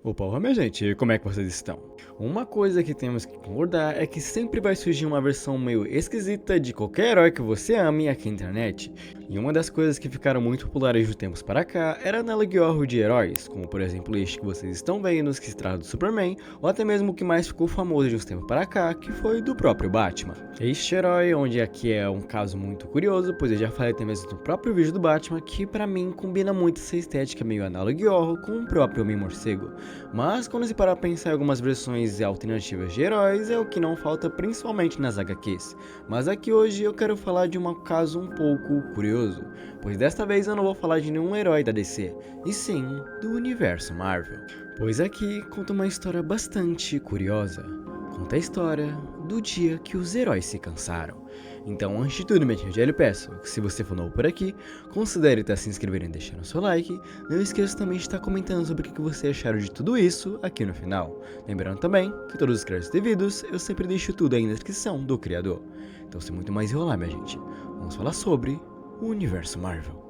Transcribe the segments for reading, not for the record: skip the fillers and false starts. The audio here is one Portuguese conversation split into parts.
Opa, minha gente, como é que vocês estão? Uma coisa que temos que concordar é que sempre vai surgir uma versão meio esquisita de qualquer herói que você ame aqui na internet. E uma das coisas que ficaram muito populares de tempos para cá era a analogia de heróis, como por exemplo este que vocês estão vendo, que se trata do Superman, ou até mesmo o que mais ficou famoso de uns tempos para cá, que foi do próprio Batman. Este herói, onde aqui é um caso muito curioso, pois eu já falei até mesmo no próprio vídeo do Batman, que pra mim combina muito essa estética meio analogia com o próprio Homem-Morcego. Mas quando se parar pra pensar em algumas versões alternativas de heróis, é o que não falta principalmente nas HQs. Mas aqui hoje eu quero falar de um caso um pouco curioso, pois desta vez eu não vou falar de nenhum herói da DC, e sim do universo Marvel. Pois aqui conta uma história bastante curiosa. Conta a história do dia que os heróis se cansaram. Então, antes de tudo, minha gente, eu lhe peço que se você for novo por aqui, considere estar se inscrevendo e deixando o seu like. Não esqueça também de estar comentando sobre o que você acharam de tudo isso aqui no final. Lembrando também que todos os créditos devidos, eu sempre deixo tudo aí na descrição do criador. Então, sem muito mais enrolar, minha gente, vamos falar sobre o universo Marvel.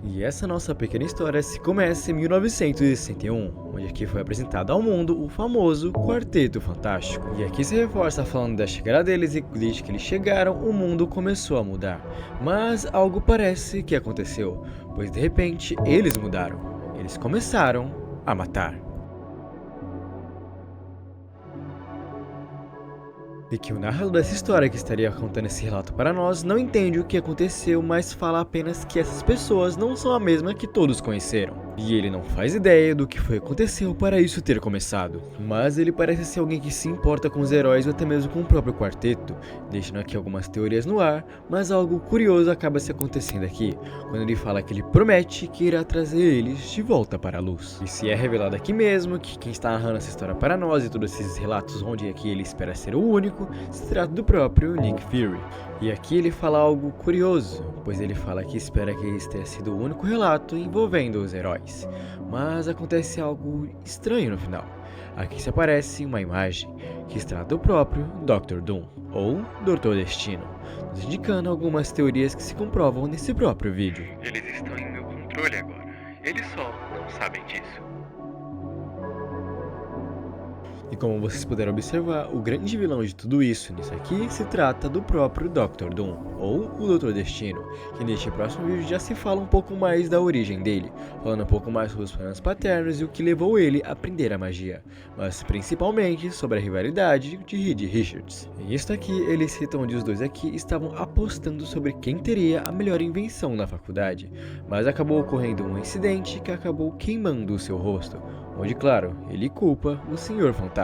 E essa nossa pequena história se começa em 1961, onde aqui foi apresentado ao mundo o famoso Quarteto Fantástico. E aqui se reforça falando da chegada deles e desde que eles chegaram, o mundo começou a mudar. Mas algo parece que aconteceu, pois de repente eles mudaram. Eles começaram a matar. E que o narrador dessa história que estaria contando esse relato para nós não entende o que aconteceu, mas fala apenas que essas pessoas não são a mesma que todos conheceram. E ele não faz ideia do que foi que aconteceu para isso ter começado. Mas ele parece ser alguém que se importa com os heróis ou até mesmo com o próprio quarteto, deixando aqui algumas teorias no ar, mas algo curioso acaba se acontecendo aqui, quando ele fala que ele promete que irá trazer eles de volta para a luz. E se é revelado aqui mesmo que quem está narrando essa história para nós e todos esses relatos onde aqui ele espera ser o único, se trata do próprio Nick Fury. E aqui ele fala algo curioso, pois ele fala que espera que esse tenha sido o único relato envolvendo os heróis. Mas acontece algo estranho no final. Aqui se aparece uma imagem que se trata do próprio Dr. Doom, ou Doutor Destino, nos indicando algumas teorias que se comprovam nesse próprio vídeo. Eles estão em meu controle agora. Eles só não sabem disso. E como vocês puderam observar, o grande vilão de tudo isso nisso aqui se trata do próprio Dr. Doom, ou o Doutor Destino, que neste próximo vídeo já se fala um pouco mais da origem dele, falando um pouco mais sobre os planos paternos e o que levou ele a aprender a magia, mas principalmente sobre a rivalidade de Reed Richards. E isto aqui eles citam onde os dois aqui estavam apostando sobre quem teria a melhor invenção na faculdade, mas acabou ocorrendo um incidente que acabou queimando o seu rosto, onde, claro, ele culpa o Senhor Fantástico.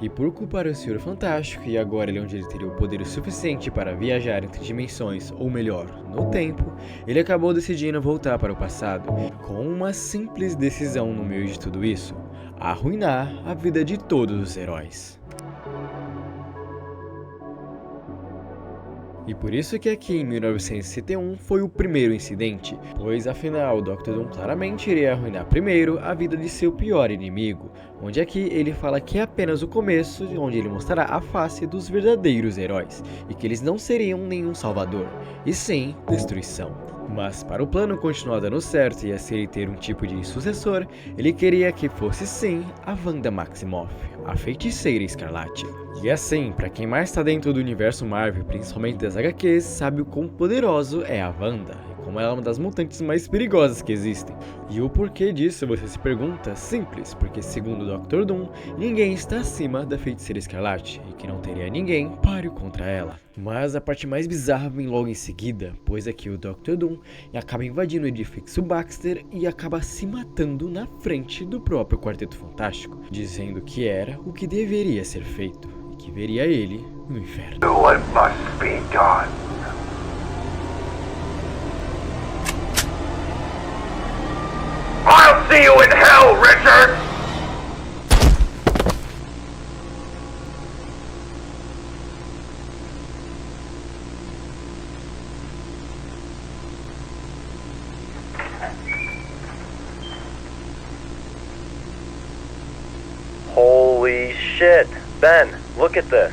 E por culpar o Senhor Fantástico, e agora ele onde ele teria o poder suficiente para viajar entre dimensões, ou melhor, no tempo, ele acabou decidindo voltar para o passado, com uma simples decisão no meio de tudo isso: arruinar a vida de todos os heróis. E por isso que aqui em 1961 foi o primeiro incidente, pois afinal o Dr. Doom claramente iria arruinar primeiro a vida de seu pior inimigo, onde aqui ele fala que é apenas o começo, onde ele mostrará a face dos verdadeiros heróis, e que eles não seriam nenhum salvador, e sim destruição. Mas para o plano continuar dando certo e assim ele ter um tipo de sucessor, ele queria que fosse sim a Wanda Maximoff, a Feiticeira Escarlate. E assim, para quem mais está dentro do universo Marvel, principalmente das HQs, sabe o quão poderoso é a Wanda, e como ela é uma das mutantes mais perigosas que existem. E o porquê disso você se pergunta? Simples, porque segundo o Dr. Doom, ninguém está acima da Feiticeira Escarlate, e que não teria ninguém páreo contra ela. Mas a parte mais bizarra vem logo em seguida, pois aqui o Dr. Doom acaba invadindo o edifício Baxter e acaba se matando na frente do próprio Quarteto Fantástico, dizendo que era o que deveria ser feito, e que veria ele no inferno. What must be done? I'll see you in hell, Richard! Holy shit. Ben, look at this.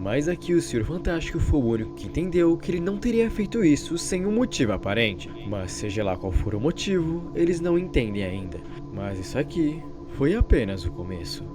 Mas aqui o Senhor Fantástico foi o único que entendeu que ele não teria feito isso sem um motivo aparente. Mas seja lá qual for o motivo, eles não entendem ainda. Mas isso aqui foi apenas o começo.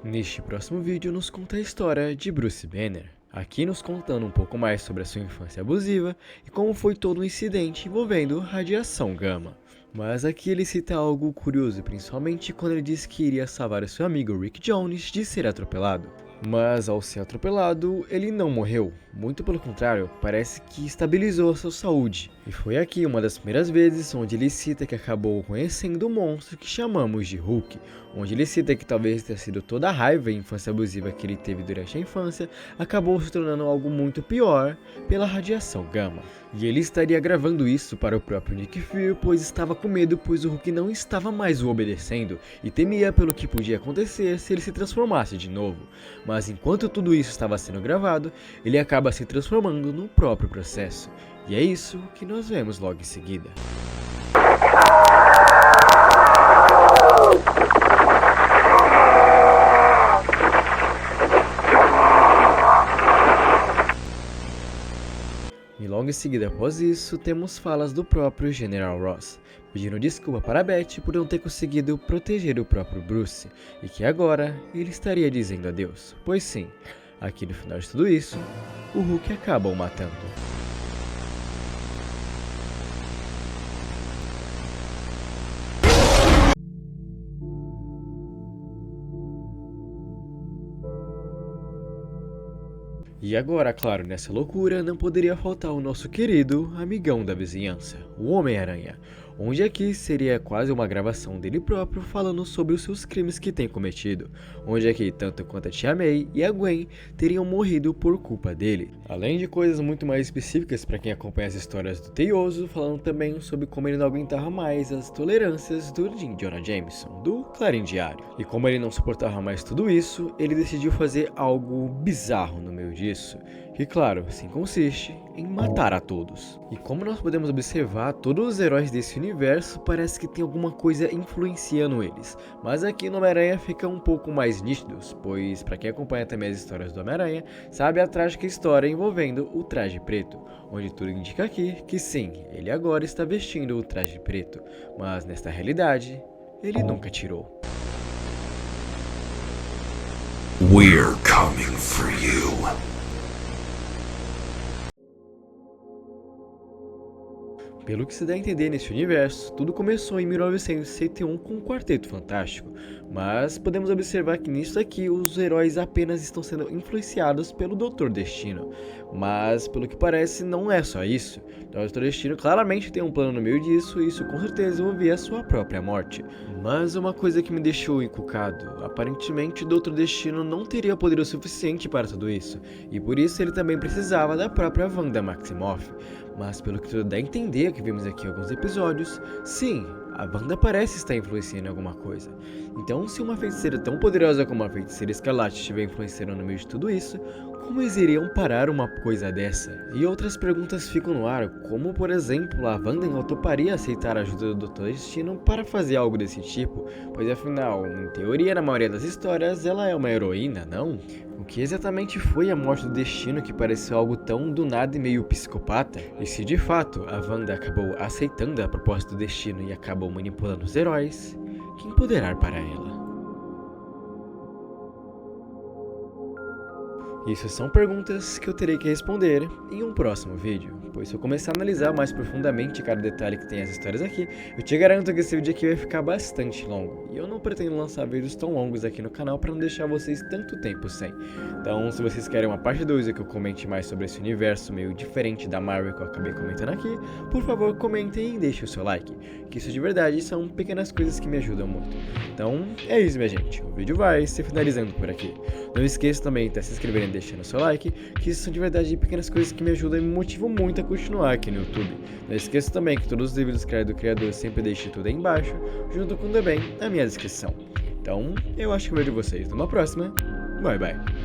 Neste próximo vídeo nos conta a história de Bruce Banner, aqui nos contando um pouco mais sobre a sua infância abusiva e como foi todo o incidente envolvendo radiação gama. Mas aqui ele cita algo curioso, principalmente quando ele diz que iria salvar o seu amigo Rick Jones de ser atropelado. Mas ao ser atropelado, ele não morreu, muito pelo contrário, parece que estabilizou a sua saúde. E foi aqui uma das primeiras vezes onde ele cita que acabou conhecendo o monstro que chamamos de Hulk, onde ele cita que talvez tenha sido toda a raiva e infância abusiva que ele teve durante a infância, acabou se tornando algo muito pior pela radiação gama. E ele estaria gravando isso para o próprio Nick Fury, pois estava com medo, pois o Hulk não estava mais o obedecendo e temia pelo que podia acontecer se ele se transformasse de novo. Mas enquanto tudo isso estava sendo gravado, ele acaba se transformando no próprio processo. E é isso que nós vemos logo em seguida. E logo em seguida após isso, temos falas do próprio General Ross, pedindo desculpa para Beth por não ter conseguido proteger o próprio Bruce, e que agora ele estaria dizendo adeus, pois sim, aqui no final de tudo isso, o Hulk acaba o matando. E agora, claro, nessa loucura não poderia faltar o nosso querido amigão da vizinhança, o Homem-Aranha, onde aqui seria quase uma gravação dele próprio falando sobre os seus crimes que tem cometido, onde aqui tanto quanto a Tia May e a Gwen teriam morrido por culpa dele, além de coisas muito mais específicas para quem acompanha as histórias do Teioso, falando também sobre como ele não aguentava mais as tolerâncias do Jim Jonah Jameson, do Clarim Diário, e como ele não suportava mais tudo isso, ele decidiu fazer algo bizarro no meio disso, que claro, sim consiste em matar a todos. E como nós podemos observar, todos os heróis desse universo parece que tem alguma coisa influenciando eles, mas aqui no Homem-Aranha fica um pouco mais nítidos, pois para quem acompanha também as histórias do Homem-Aranha, sabe a trágica história envolvendo o traje preto, onde tudo indica aqui que sim, ele agora está vestindo o traje preto, mas nesta realidade, ele nunca tirou. We're coming for you. Pelo que se dá a entender nesse universo, tudo começou em 1961 com o Quarteto Fantástico, mas podemos observar que nisso aqui os heróis apenas estão sendo influenciados pelo Dr. Destino, mas pelo que parece não é só isso. O Dr. Destino claramente tem um plano no meio disso e isso com certeza envolvia a sua própria morte. Mas uma coisa que me deixou encucado, aparentemente o Dr. Destino não teria poder o suficiente para tudo isso, e por isso ele também precisava da própria Wanda Maximoff. Mas pelo que tudo dá a entender que vimos aqui em alguns episódios, sim, a Wanda parece estar influenciando em alguma coisa. Então, se uma feiticeira tão poderosa como a Feiticeira Escarlate estiver influenciando no meio de tudo isso, como eles iriam parar uma coisa dessa? E outras perguntas ficam no ar, como por exemplo, a Wanda não toparia aceitar a ajuda do Dr. Destino para fazer algo desse tipo? Pois afinal, em teoria, na maioria das histórias, ela é uma heroína, não? O que exatamente foi a morte do Destino que pareceu algo tão do nada e meio psicopata? E se de fato a Wanda acabou aceitando a proposta do Destino e acabou manipulando os heróis, quem poderá parar ela? Isso são perguntas que eu terei que responder em um próximo vídeo, pois se eu começar a analisar mais profundamente cada detalhe que tem as histórias aqui, eu te garanto que esse vídeo aqui vai ficar bastante longo, e eu não pretendo lançar vídeos tão longos aqui no canal para não deixar vocês tanto tempo sem. Então, se vocês querem uma parte 2 e que eu comente mais sobre esse universo meio diferente da Marvel que eu acabei comentando aqui, por favor comentem e deixem o seu like, que isso de verdade são pequenas coisas que me ajudam muito. Então, é isso minha gente, o vídeo vai se finalizando por aqui. Não esqueça também de se inscrever e deixando o seu like, que isso são de verdade pequenas coisas que me ajudam e me motivam muito a continuar aqui no YouTube. Não esqueça também que todos os vídeos do criador eu sempre deixo tudo aí embaixo, junto com também a minha descrição. Então, eu acho que eu vejo vocês numa próxima. Bye bye.